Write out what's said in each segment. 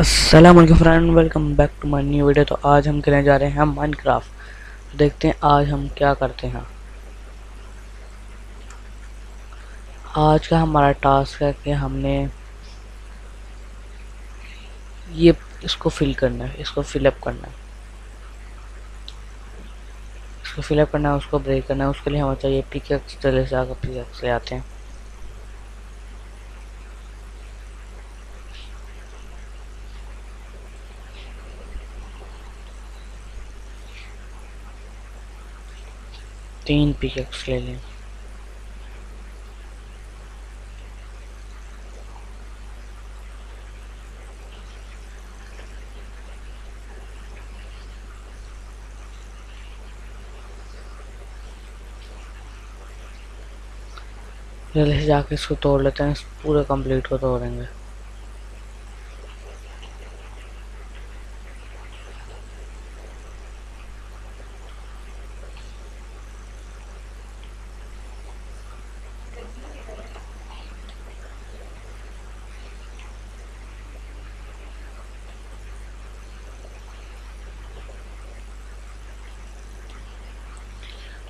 अस्सलाम वालेकुम friend, welcome back to my new video. तो आज हम खेलने जा रहे हैं माइनक्राफ्ट। तो देखते हैं आज हम क्या करते हैं। आज का हमारा टास्क है कि हमने ये इसको फिल करना है, इसको फिलअप करना है, इसको फिलअप करना है, उसको ब्रेक करना है। उसके लिए हमें चाहिए पिकेक्स। चले से आकर पिकेक्स ले आते हैं। तीन पिकेक्स ले लें। जल्दी से जाके इसको तोड़ लेते हैं, इस पूरे कंप्लीट को तोड़ेंगे।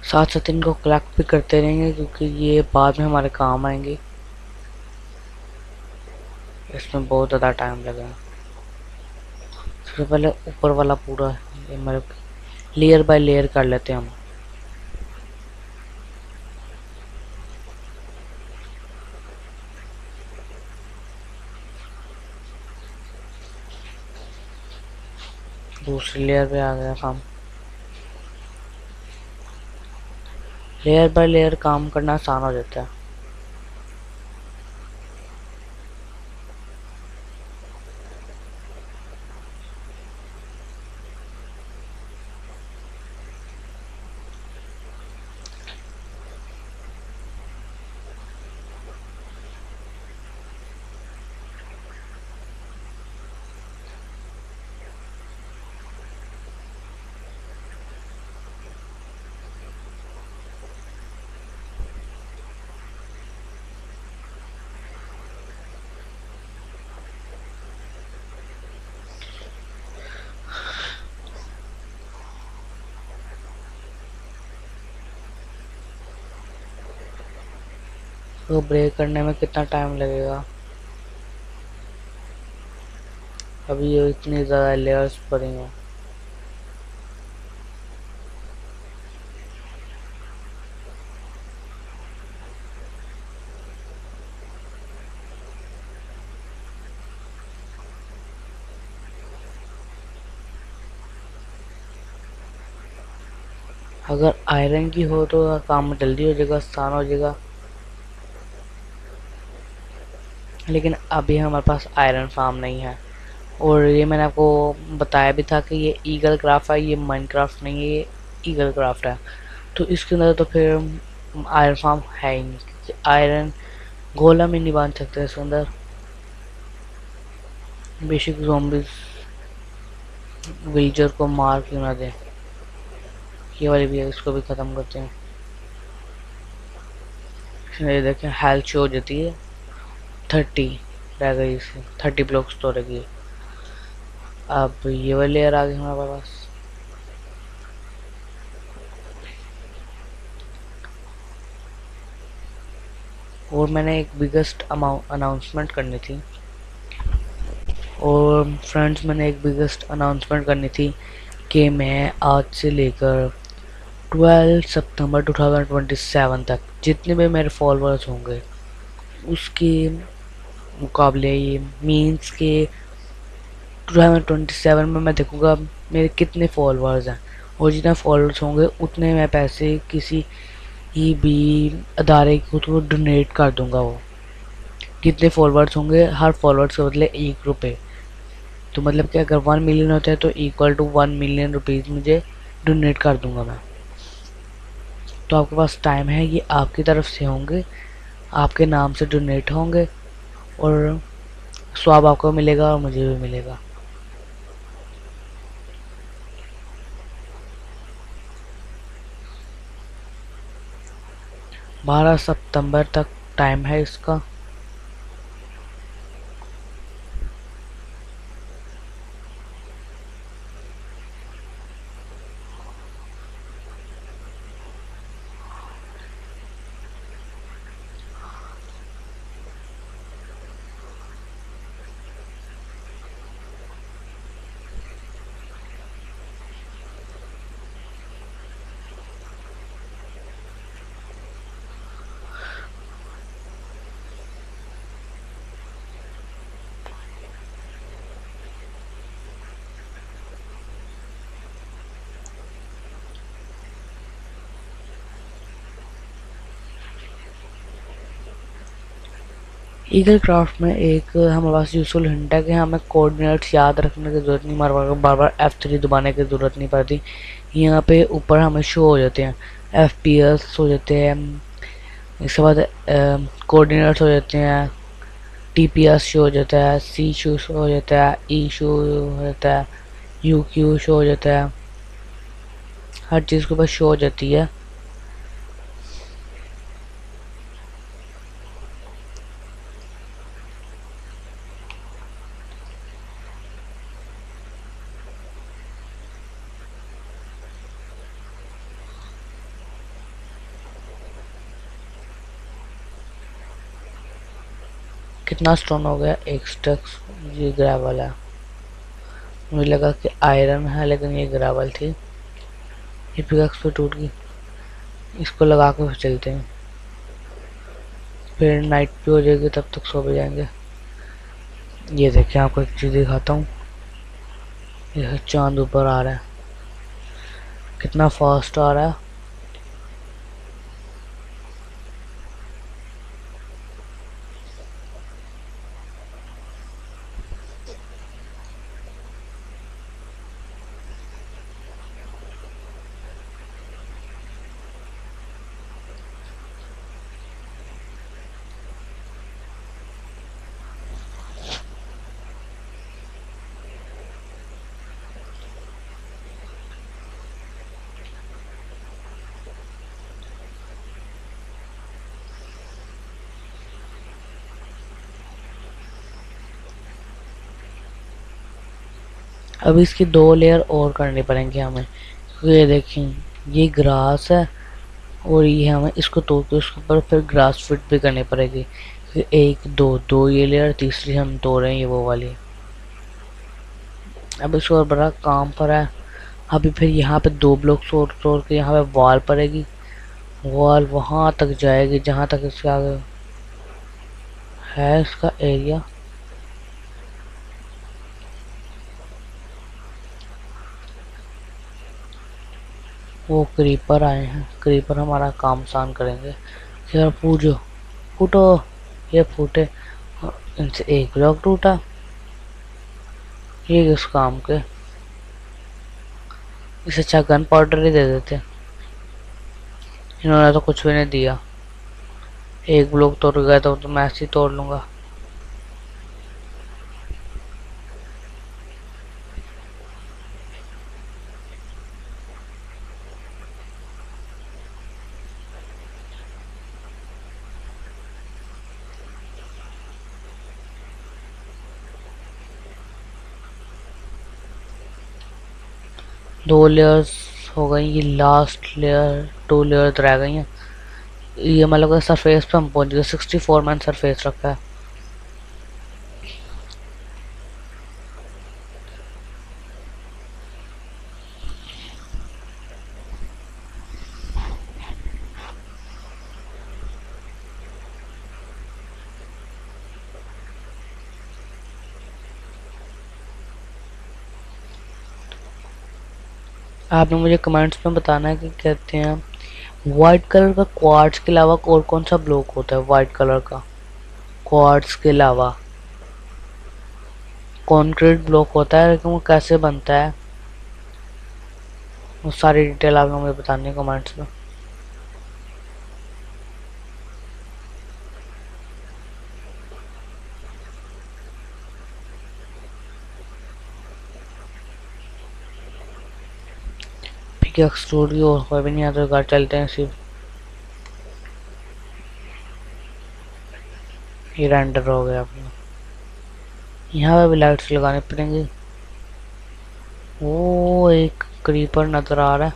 7 से 3 को कलेक्ट भी करते रहेंगे क्योंकि ये बाद में हमारे काम आएंगे। इसमें बहुत ज़्यादा टाइम लगेगा। सबसे पहले ऊपर वाला पूरा ये मतलब लेयर बाय लेयर कर लेते हैं हम। दूसरी लेयर पे आ गया काम। लेयर बाय लेयर काम करना आसान हो जाता है। तो ब्रेक करने में कितना टाइम लगेगा? अभी ये इतनी ज़्यादा लेयर्स पड़ी हैं। अगर आयरन की हो तो काम जल्दी हो जाएगा, आसान हो जाएगा। लेकिन अभी हमारे पास आयरन फार्म नहीं है। और ये मैंने आपको बताया भी था कि ये ईगल क्राफ्ट है, ये माइनक्राफ्ट नहीं है, ये ईगल क्राफ्ट है। तो इसके अंदर तो फिर आयरन फार्म है ही नहीं क्योंकि आयरन गोलम ही नहीं बांध सकते इसके अंदर। बेसिक ज़ॉम्बीज विल्जर को मार क्यों ना दे। ये वाली भी है, इसको भी ख़त्म करते हैं। ये देखें हेल्थ शो हो जाती है 30 रह गई, इसकी 30 ब्लॉक्स तो रह गई। अब ये वाली लेयर आ गई हमारे पास। और मैंने एक बिगेस्ट अनाउंसमेंट करनी थी। और फ्रेंड्स मैंने एक बिगेस्ट अनाउंसमेंट करनी थी कि मैं आज से लेकर 12 सितंबर 2027 तक जितने भी मेरे फॉलोअर्स होंगे उसके मुकाबले, ये मीन्स के 2027 में मैं देखूंगा मेरे कितने फॉलोअर्स हैं। और जितने फॉलोअर्स होंगे उतने मैं पैसे किसी ही भी अदारे को तो डोनेट कर दूंगा। वो कितने फॉलोअर्स होंगे, हर फॉलोअर्स के बदले 1 रुपये। तो मतलब कि अगर 1 मिलियन होता है तो इक्वल टू 1 मिलियन रुपीज़ मुझे डोनेट कर दूंगा मैं। तो आपके पास टाइम है, ये आपकी तरफ से होंगे, आपके नाम से डोनेट होंगे और स्वाब आपको मिलेगा और मुझे भी मिलेगा। बारह सितंबर तक टाइम है इसका। ईगल क्राफ्ट में एक हमारे पास यूजफुल हिंट है कि हमें कोऑर्डिनेट्स याद रखने की ज़रूरत नहीं, बार बार F3 दबाने की ज़रूरत नहीं पड़ती। यहाँ पे ऊपर हमें शो हो जाते हैं, FPS हो जाते हैं, इसके बाद कोऑर्डिनेट्स हो जाते हैं, TPS शो हो जाता है, C शो हो जाता है, E शो हो जाता है, UQ शो हो जाता है, हर चीज़ के ऊपर शो हो जाती है। कितना स्टोन हो गया? एक स्टैक। ये ग्रेवल है, मुझे लगा कि आयरन है लेकिन ये ग्रेवल थी। ये पिकैक्स पे टूट गई, इसको लगा के फिर चलते हैं, फिर नाइट भी हो जाएगी, तब तक सो भी जाएंगे। ये देखिए आपको एक चीज़ दिखाता हूँ, ये चांद ऊपर आ रहा है, कितना फास्ट आ रहा है। अब इसकी 2 लेयर और करनी पड़ेंगी हमें, क्योंकि ये देखें ये ग्रास है और ये हमें इसको तोड़ के उसके ऊपर फिर ग्रास फिट भी करनी पड़ेगी। फिर एक दो दो ये लेयर, तीसरी हम तोड़ रहे हैं ये वो वाली। अब इसको और बड़ा काम पर है। अभी फिर यहाँ पे 2 ब्लॉक तोड़ तोड़ के यहाँ पे वॉल पड़ेगी, वॉल वहाँ तक जाएगी जहाँ तक इसके आगे है इसका एरिया। वो क्रीपर आए हैं, क्रीपर हमारा काम आसान करेंगे। यार पूजो फूटो, ये फूटे, इनसे एक ब्लॉक टूटा, ये किस काम के? इसे अच्छा गन पाउडर ही दे देते, इन्होंने तो कुछ भी नहीं दिया। एक ब्लॉक तोड़ गया तो मैं ऐसे ही तोड़ लूंगा। दो लेयर्स हो गई, ये लास्ट लेयर 2 लेयर रह गई हैं। ये मतलब सरफेस पे हम पहुंच गए, 64 मैंने सरफेस रखा है। आपने मुझे कमेंट्स में बताना है कि कहते हैं वाइट कलर का क्वार्ट्ज के अलावा और कौन सा ब्लॉक होता है? वाइट कलर का क्वार्ट्ज के अलावा कंक्रीट ब्लॉक होता है, लेकिन वो कैसे बनता है वो सारी डिटेल आपने मुझे बतानी है कमेंट्स में। पिकैक्स स्टूडियो कोई भी नहीं आता, घर चलते हैं सिर्फ। ये रेंडर हो गया अपना, यहाँ पे भी लाइट्स लगाने पड़ेंगे। वो एक क्रीपर नजर आ रहा है,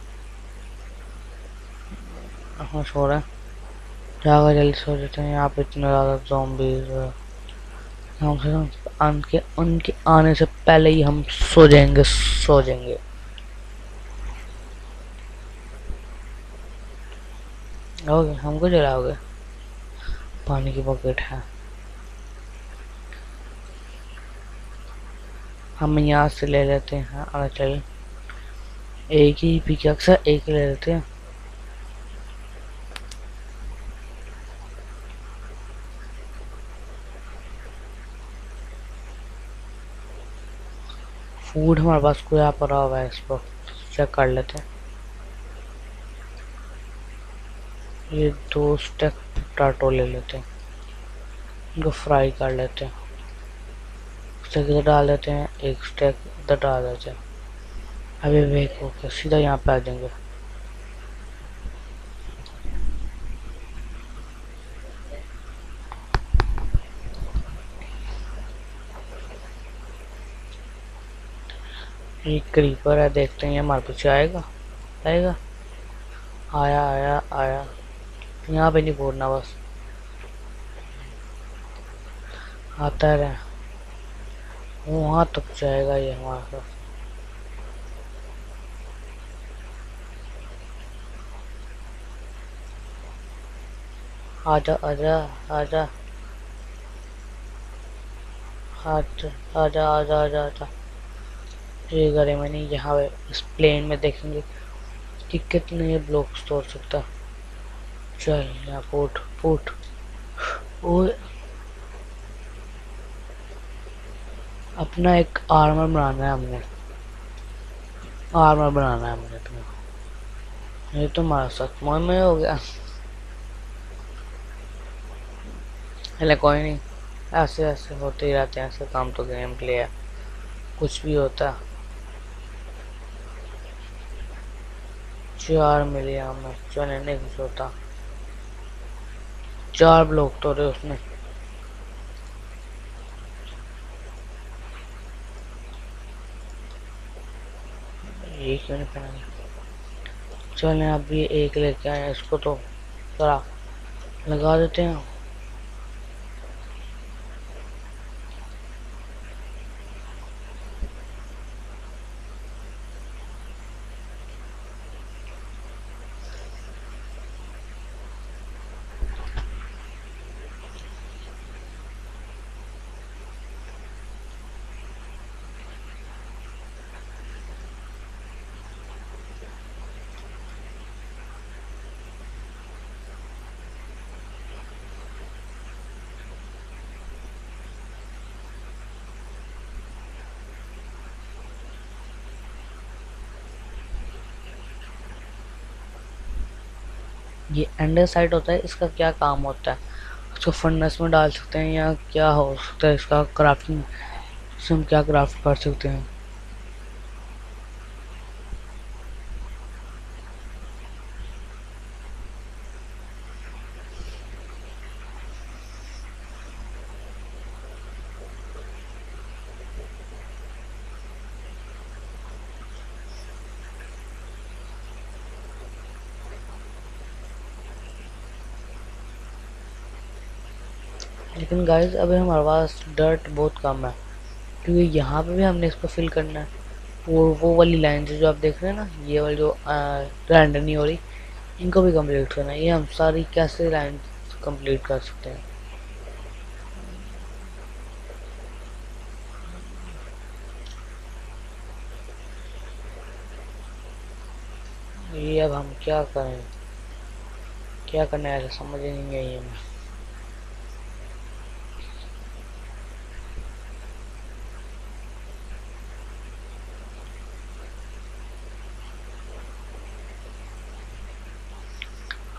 हाँ सो रहा है, जाकर जल्दी सो जाते हैं। यहाँ पे इतने ज़्यादा ज़ॉम्बीज़ है, हमसे उनके उनके आने से पहले ही हम सो जाएंगे, सो जाएंगे। ओके, हमको जलाओगे? पानी की बकेट है, हम यहाँ से ले लेते हैं। अरे चल, एक ही पिकैक्स है, एक ले लेते हैं। फूड हमारे पास कोई यहाँ पड़ा हुआ है, इसको चेक कर लेते हैं। ये 2 स्टेक पोटैटो ले लेते हैं, इनको फ्राई कर लेते हैं। स्टेक इधर डाल देते हैं, 1 स्टेक इधर डाल देते हैं। अभी वेक होके सीधा यहाँ पे आ जाएंगे। ये क्रीपर है, देखते हैं ये हमारे पीछे आएगा। आएगा, आया आया आया। यहाँ पे नहीं फोड़ना, बस आता रहे। वहाँ तक जाएगा ये हमारे साथ। आजा आजा आजा आजा आजा आजा आजा आजा। ये करे मैंने यहाँ पे इस प्लेन में देखेंगे कि कितने ब्लॉक्स तोड़ सकता। चल यहाँ फूट फूट। और अपना एक आर्मर बनाना है हमने, आर्मर बनाना है हमने अपना। ये तो हमारा साथ में हो गया। चले कोई नहीं, ऐसे ऐसे होते ही रहते हैं, ऐसे काम तो गेम प्ले है, कुछ भी होता है। 4 मिले हमें, चले नहीं कुछ होता। 4 ब्लॉक तोड़े उसने। ये क्यों नहीं पहना? चले अभी एक लेके आए, इसको तो जरा लगा देते हैं। ये अंडर साइड होता है, इसका क्या काम होता है? इसको फर्नेस में डाल सकते हैं या क्या हो सकता है इसका क्राफ्टिंग, इससे हम क्या क्राफ्ट कर सकते हैं? लेकिन गाइस अभी हमारे पास डर्ट बहुत कम है, क्योंकि यहाँ पे भी हमने इसको फिल करना है। वो वाली लाइन से जो आप देख रहे हैं ना, ये वाली जो रेंडर नहीं हो रही, इनको भी कंप्लीट करना है। ये हम सारी कैसे लाइन कंप्लीट कर सकते हैं? ये अब हम क्या करें, क्या करना है, ऐसा समझ ही नहीं आई हमें।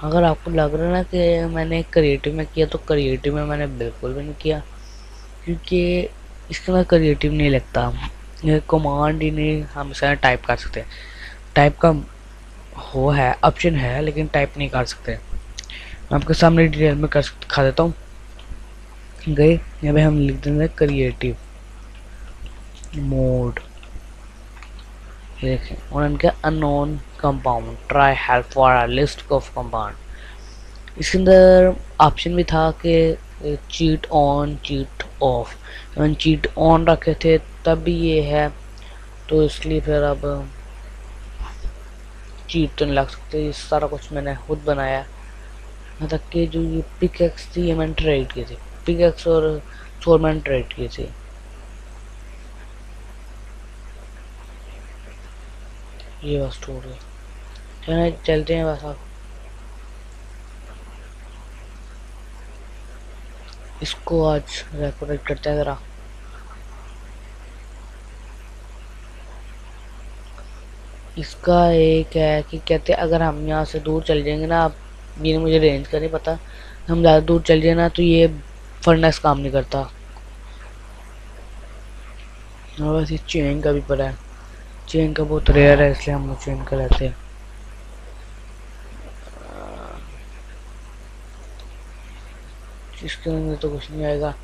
अगर आपको लग रहा है ना कि मैंने क्रिएटिव में किया, तो क्रिएटिव में मैंने बिल्कुल भी नहीं किया, क्योंकि इसके अंदर क्रिएटिव नहीं लगता। ये कमांड ही नहीं हम इसे टाइप कर सकते। टाइप का हो है, ऑप्शन है, लेकिन टाइप नहीं कर सकते। मैं आपके सामने डिटेल में कर दिखा देता हूँ। गए यहाँ पे हम लिख देंगे क्रिएटिव मोड। ये देखें, उनके unknown compound, try help for a list of compound. इसके अंदर ऑप्शन भी था कि चीट ऑन चीट ऑफ। मैंने चीट ऑन रखे थे तब भी ये है, तो इसलिए फिर अब चीट तो नहीं लग सकते। ये सारा कुछ मैंने खुद बनाया, मतलब कि जो ये पिकैक्स थी ये मैंने ट्रेड की थी, पिकैक्स और सोर मैंने ट्रेड की थी। ये बस टूट गई। चलते हैं बस। अब इसको आज डेकोरेट करते हैं ज़रा। इसका एक है कि कहते अगर हम यहाँ से दूर चल जाएंगे ना, आप ये मुझे रेंज का नहीं पता, हम ज़्यादा दूर चल जाए ना तो ये फर्नेस काम नहीं करता। और बस ये चेन का भी पड़ा है, चेन का बहुत रेयर है इसलिए हम चेन का लेते हैं। इसके अंदर तो कुछ नहीं आएगा,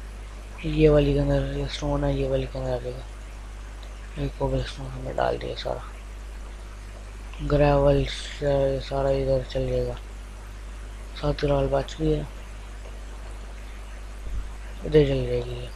ये वाली के अंदर ये स्टोन है, ये वाली के अंदर आ जाएगा। एक कोबल स्टोन हमने डाल दिया, सारा ग्रेवल सारा इधर चल जाएगा। 7 बच गई है, इधर चल जाएगी ये।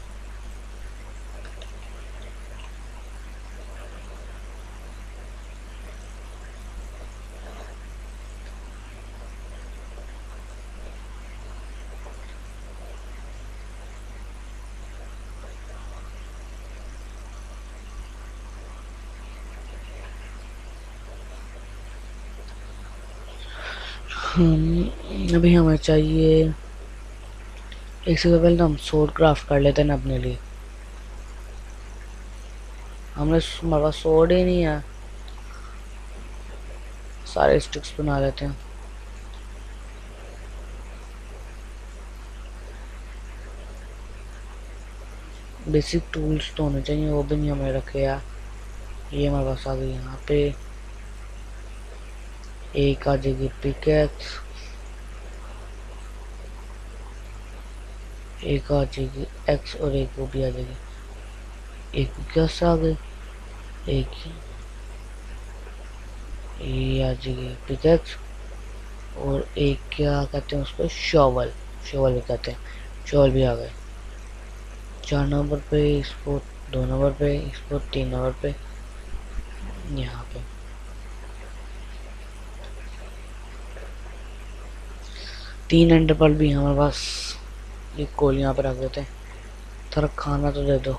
अभी हमें चाहिए, एक से पहले हम सोड क्राफ्ट कर लेते हैं ना अपने लिए। हमारे पास सोड ही नहीं है, सारे स्टिक्स बना लेते हैं। बेसिक टूल्स तो होने चाहिए, वो भी नहीं हमें रखे यार। ये हमारे पास आ गई, यहाँ पे एक आ जाएगी पिकेक्स, एक आ जाएगी एक्स और एक वो भी आ जाएगी। एक कैसे आ गई, एक ये आ जाएगी पिकेक्स, और एक क्या कहते हैं उसको, शॉवल, शॉवल भी कहते हैं, शॉवल भी आ गए। 4 नंबर पे इसको, 2 नंबर पे इसको, 3 नंबर पे यहाँ पे। 3 एंडर पर्ल भी हमारे पास, एक कोल यहाँ पे रख देते हैं। थोड़ा खाना तो दे दो,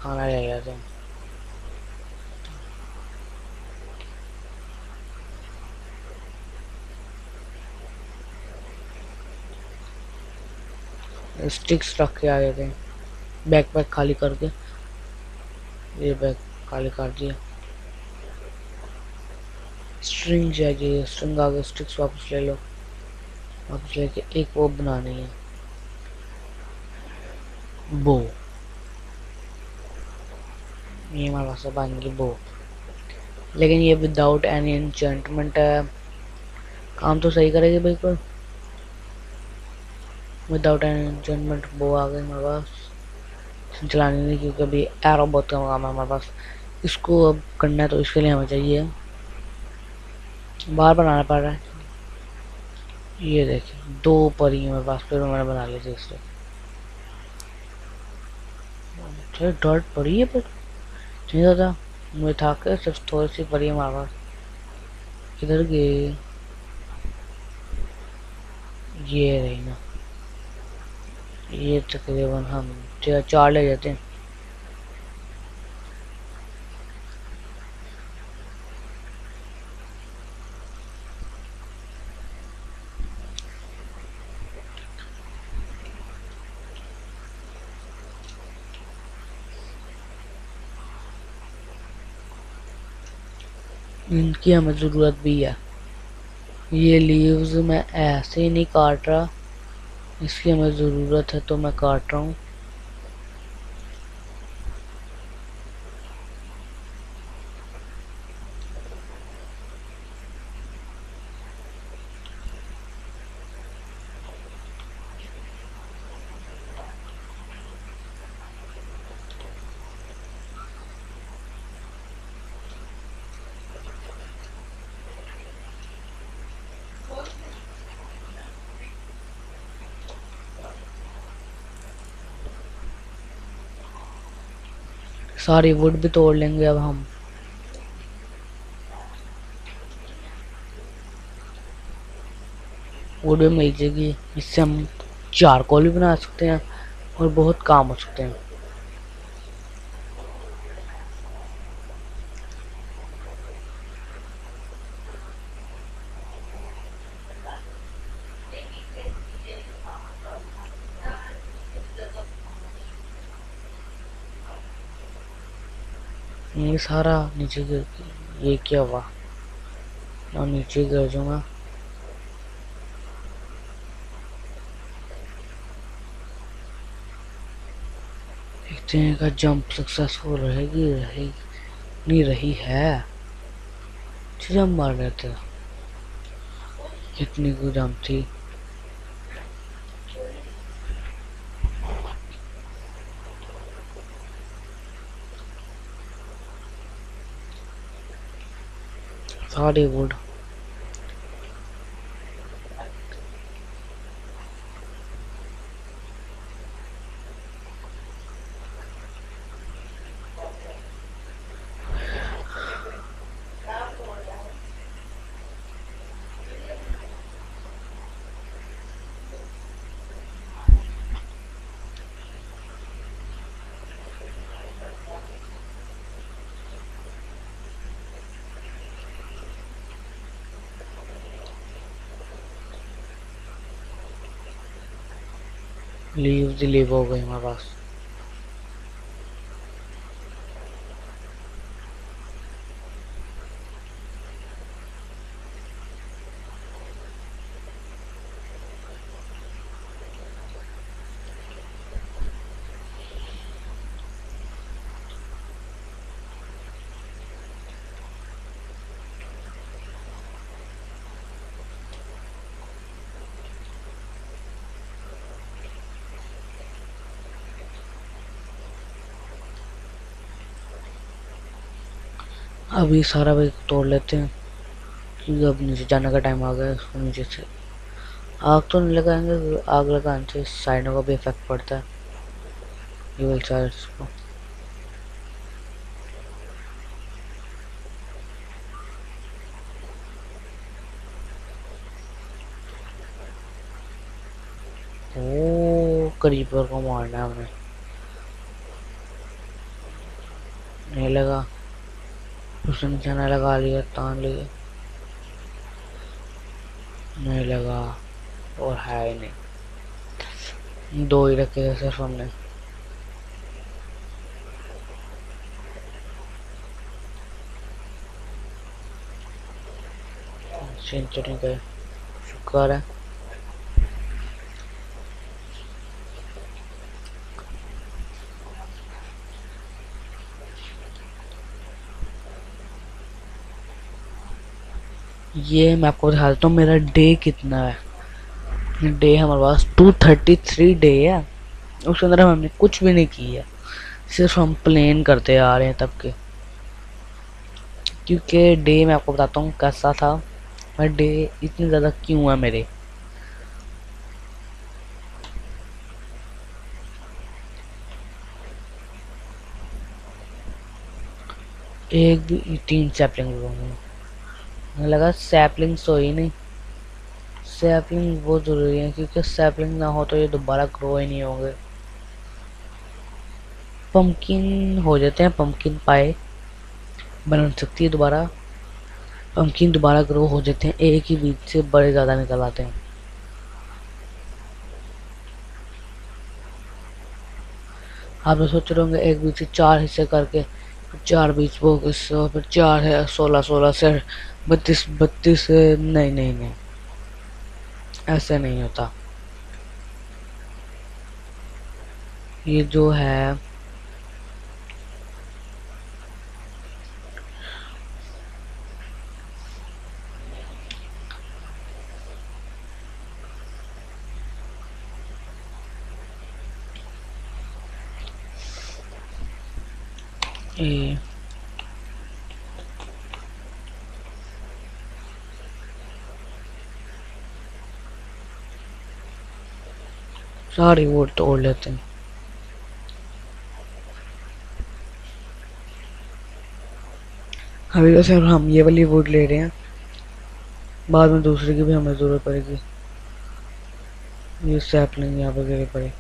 खाना ले लेते हैं। स्टिक्स रख के आ गए थे, बैग पैक खाली करके, ये बैग खाली कर दिया। स्ट्रिंग चाहिए, स्ट्रिंग आ गई, स्टिक्स वापस ले लो, वापस लेके एक वो बनानी है, बो। ये हमारे पास बन गई बो, लेकिन ये विदाउट एनी एन्चेंटमेंट है, काम तो सही करेगी बिल्कुल। विदाउट एनी एन्चेंटमेंट बो आ गई हमारे पास, चलानी नहीं क्योंकि अभी एरो बहुत कम काम है हमारे पास। इसको अब करना है तो इसके लिए हमें चाहिए, बार बनाना पड़ रहा है। ये देखिए 2 परी हमारे पास, फिर मैंने बना ली थी इससे। अच्छा डॉट पड़ी है पर नहीं था, मुझे था कि सिर्फ थोड़ी सी पड़ी है हमारे पास। किधर गए, ये रही ना, ये तकरीबन हम 4 ले जाते हैं। इनकी हमें ज़रूरत भी है, ये लीव्स मैं ऐसे ही नहीं काट रहा, इसकी हमें ज़रूरत है तो मैं काट रहा हूँ। सारी वुड भी तोड़ लेंगे अब हम। वुड भी मिल जाएगी, इससे हम चारकोल भी बना सकते हैं और बहुत काम हो सकते हैं। ये सारा नीचे गिर, ये क्या हुआ? और नीचे गिर जाऊंगा। देखते हैं का जंप सक्सेसफुल रहेगी, नहीं रही है। जंप मार रहे थे, इतनी को जंप थी। सारी वुड लीव हो गई हमारे पास। अभी सारा भाई तोड़ लेते हैं क्योंकि अब नीचे जाने का टाइम आ गया है। उसको नीचे से आग तो नहीं लगाएंगे, आग लगाने से साइडों का भी इफेक्ट पड़ता है। ये वाली साइड्स को ओ क्रीपर को मारना है हमने। नहीं लगा, उसने निशाना लगा लिया, तान लिया, नहीं लगा। और है ही नहीं, दो ही रखे थे सिर्फ हमने। सेंचुरी गए, शुक्र है। ये मैं आपको दिखा देता हूँ मेरा डे कितना है। डे हमारे पास 233 डे है। उसके अंदर हमने कुछ भी नहीं किया, सिर्फ हम प्लेन करते आ रहे हैं तब के। क्योंकि डे मैं आपको बताता हूँ कैसा था, मैं डे इतनी ज़्यादा क्यों है मेरे। एक भी 3 सैपलिंग मुझे लगा सैपलिंग तो ही नहीं। सैपलिंग बहुत ज़रूरी है क्योंकि सैपलिंग ना हो तो ये दोबारा ग्रो ही नहीं होंगे। पम्पकिन हो जाते हैं, पम्पकिन पाए बन सकती है दोबारा। पम्पकिन दोबारा ग्रो हो जाते हैं, एक ही बीज से बड़े ज़्यादा निकल आते हैं। आप तो सोच रहे होंगे एक बीज से 4 हिस्से करके 4 बीज वो फिर 4 है 16 से 32 से। नहीं नहीं नहीं, ऐसे नहीं होता। ये जो है ये सारी वोट तोड़ लेते हैं। अभी तो सिर्फ हम ये वाली वोट ले रहे हैं, बाद में दूसरे की भी हमें ज़रूरत पड़ेगी। ये सैपलिंग यहाँ पे गिरे पड़े।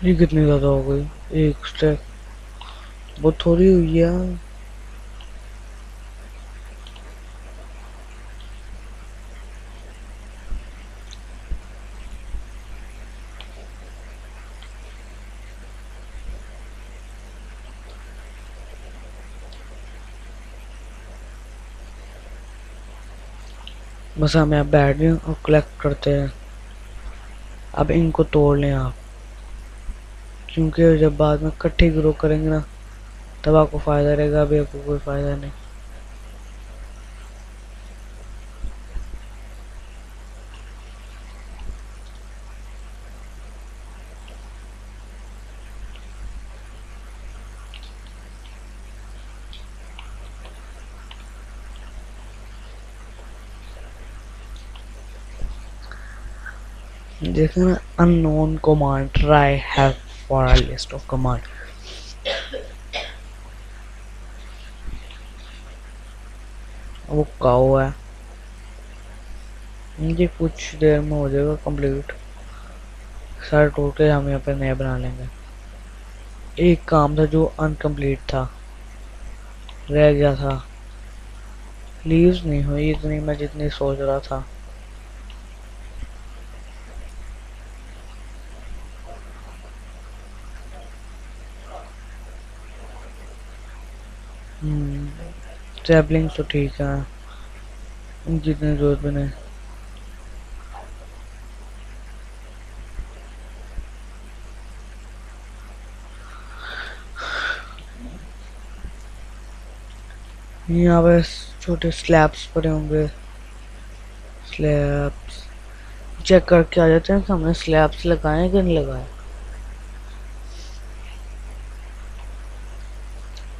ये कितनी ज़्यादा हो गई, एक स्टैक वो थोड़ी हुई है। बस हम यहाँ बैठ गए और कलेक्ट करते हैं। अब इनको तोड़ लें आप, क्योंकि जब बाद में इकट्ठे ग्रो करेंगे ना तब आपको फ़ायदा रहेगा, अभी आपको कोई फ़ायदा नहीं। देखना ना, unknown command try have for a list of command. वो काओ है, ये कुछ देर में हो जाएगा कंप्लीट। सारे टोटल हम यहाँ पे नए बना लेंगे। एक काम था जो अनकम्प्लीट था, रह गया था। लीव्स नहीं हुई इतनी मैं जितनी सोच रहा था। सैपलिंग तो ठीक है, उनकी इतनी जरूरत भी नहीं। यहाँ पे छोटे स्लैब्स पड़े होंगे, स्लैब्स चेक करके आ जाते हैं कि हमने स्लैब्स लगाए कि नहीं लगाए।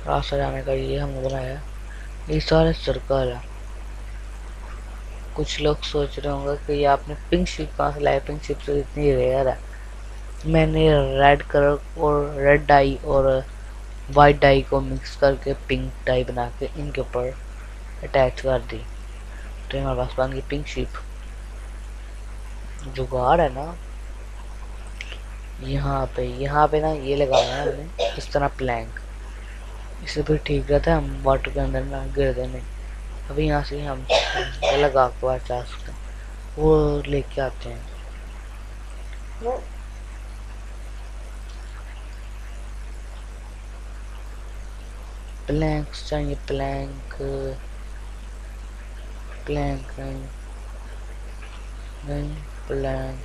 रास्ता जाने का ये हमने बनाया, ये सारे सर्कल है। कुछ लोग सोच रहे होंगे कि ये आपने पिंक शिप कहाँ से लाया, पिंक शिप तो इतनी रेयर है। मैंने रेड कलर और रेड डाई और वाइट डाई को मिक्स करके पिंक डाई बना के इनके ऊपर अटैच कर दी, तो हमारे पास बन गई पिंक शिप। जुगाड़ है ना। यहाँ पे ना ये लगाना है हमने इस तरह प्लैंक, इससे फिर ठीक रहता है, हम वाटर के अंदर ना गिरते नहीं। अभी यहाँ से हम लगा के बचा सकते हैं, वो लेके आते हैं। प्लैंक्स चाहिए, प्लैंक प्लैंक नहीं, नहीं प्लैंक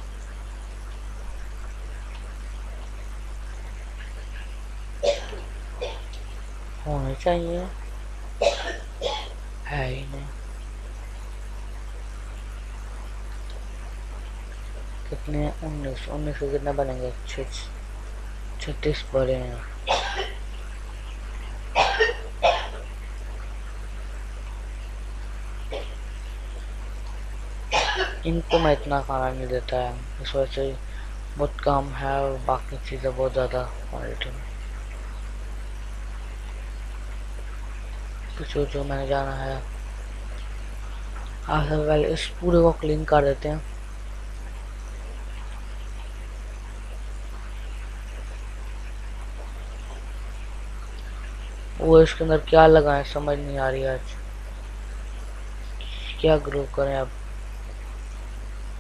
होने चाहिए, है ही नहीं। कितने 19 के कितने बनेंगे, 36 बड़े हैं। इनको मैं इतना खाना नहीं देता है, इस वजह से बहुत कम है और बाकी चीज़ें बहुत ज़्यादा क्वालिटी में। कुछ जो मैंने जाना है, सबसे पहले इस पूरे को क्लीन कर देते हैं। वो इसके अंदर क्या लगाएं समझ नहीं आ रही आज, क्या ग्रो करें अब।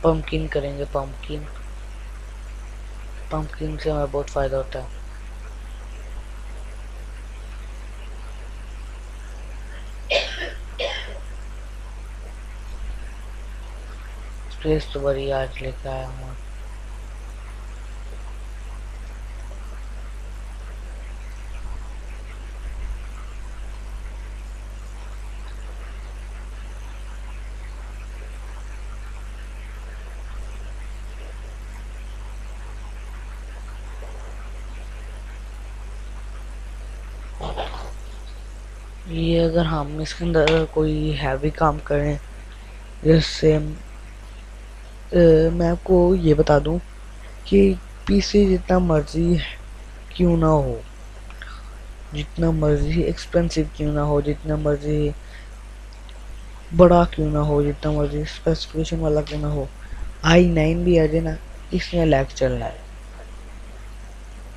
पंपकिन करेंगे, पंपकिन, पंपकिन से हमें बहुत फ़ायदा होता है। स्पेस तो बड़ी आज लेके आया हूँ। ये अगर हम इसके अंदर कोई हैवी काम करें, जैसे मैं आपको ये बता दूं कि पीसी जितना मर्जी क्यों ना हो, जितना मर्जी एक्सपेंसिव क्यों ना हो, जितना मर्जी बड़ा क्यों ना हो, जितना मर्जी स्पेसिफिकेशन वाला क्यों ना हो, i9 भी आ जाए ना, इसमें लैग चलना है,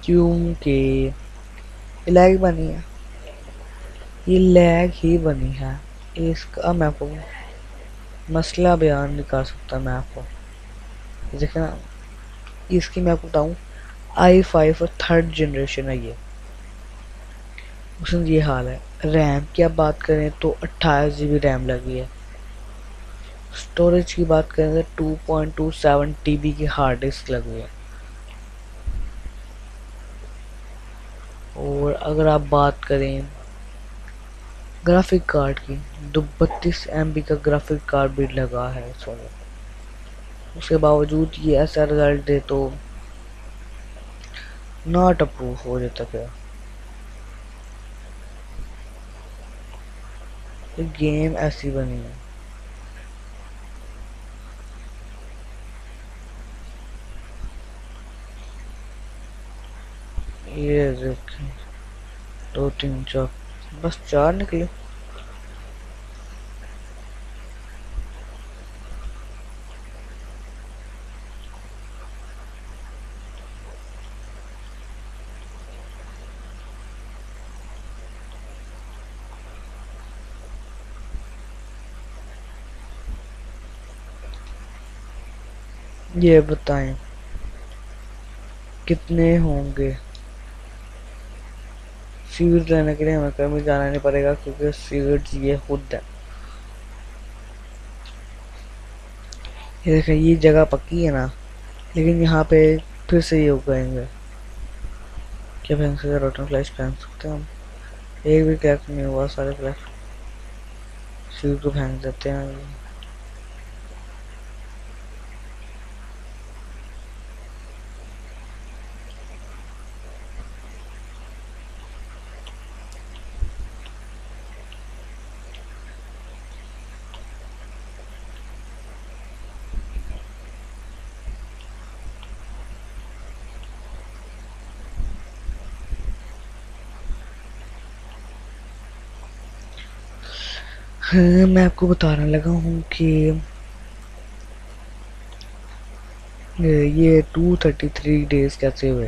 क्योंकि लैग बनी है। ये लैग ही बनी है। इसका मैं आपको मसला बयान नहीं कर सकता मैं आपको। देखिए ना, इसकी मैं आपको बताऊँ, i5 थर्ड जनरेशन है ये, उसमें ये हाल है। रैम की आप बात करें तो 28 GB रैम लगी है। स्टोरेज की बात करें तो 2.27 TB की हार्ड डिस्क लगी है। और अगर आप बात करें ग्राफिक कार्ड की, तो 32 MB का ग्राफिक कार्ड भी लगा है इसमें। उसके बावजूद ये ऐसा रिजल्ट दे तो नॉट अप्रूव हो जाता क्या। ये गेम ऐसी बनी है। ये देखें, 2 3 4, बस 4 निकले। ये बताएं कितने होंगे। सीड्स लेने के लिए हमें कहीं भी जाना नहीं पड़ेगा, क्योंकि सीड्स ये खुद है। ये देखें, ये जगह पक्की है ना, लेकिन यहाँ पे फिर से ये उगाएंगे। क्या फेंक सकते, रोटन फ्लैश फेंक सकते हैं हम। एक भी कलेक्ट नहीं हुआ, सारे कलेक्ट सीड को फेंक देते हैं। हाँ, मैं आपको बताने लगा हूँ कि ये 233 डेज कैसे हुए।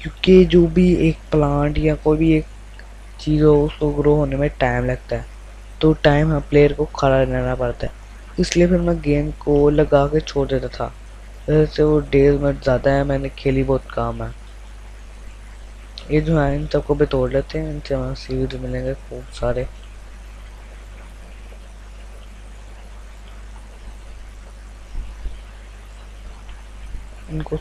क्योंकि जो भी एक प्लांट या कोई भी एक चीज़ हो, उसको ग्रो होने में टाइम लगता है, तो टाइम हम प्लेयर को खड़ा रहना पड़ता है। इसलिए फिर मैं गेम को लगा के छोड़ देता था। वैसे वो डेज में ज़्यादा है, मैंने खेली बहुत काम है। ये जो है इन सबको भी तोड़ लेते हैं, इनसे हमें सीड्स मिलेंगे खूब सारे। इनको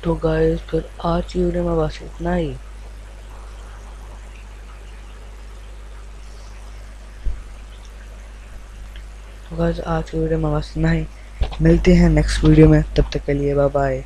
तो गाइस फिर आज की वीडियो में बस इतना ही। तो गाइस आज की वीडियो में बस इतना ही। मिलते हैं नेक्स्ट वीडियो में, तब तक के लिए बाय बाय।